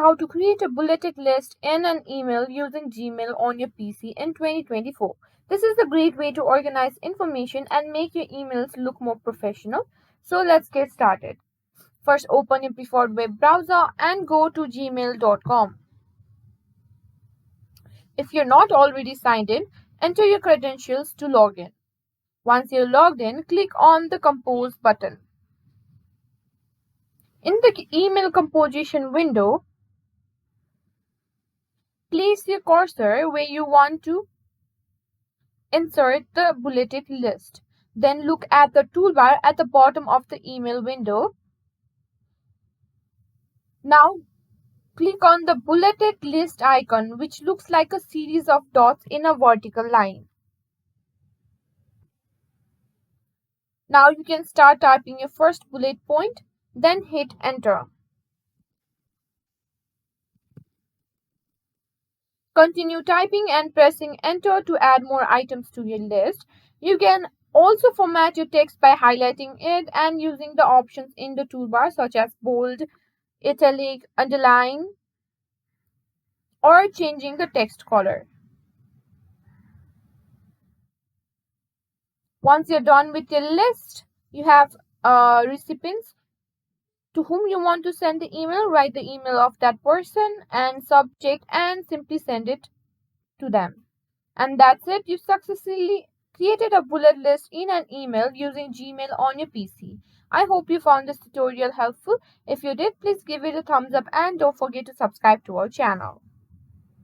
how to create a bulleted list in an email using Gmail on your PC in 2024. This is a great way to organize information and make your emails look more professional. So let's get started. First, open your preferred web browser and go to gmail.com. If you're not already signed in, enter your credentials to log in. Once you're logged in, click on the Compose button. In the email composition window, place your cursor where you want to insert the bulleted list. Then look at the toolbar at the bottom of the email window. Now click on the bulleted list icon, which looks like a series of dots in a vertical line. Now you can start typing your first bullet point, then hit enter. Continue typing and pressing enter to add more items to your list. You can also format your text by highlighting it and using the options in the toolbar such as bold, italic, underline, or changing the text color. Once you're done with your list, you have recipients to whom you want to send the email. Write the email of that person and subject and simply send it to them. And that's it. You successfully created a bullet list in an email using Gmail on your PC. I hope you found this tutorial helpful. If you did, please give it a thumbs up and don't forget to subscribe to our channel.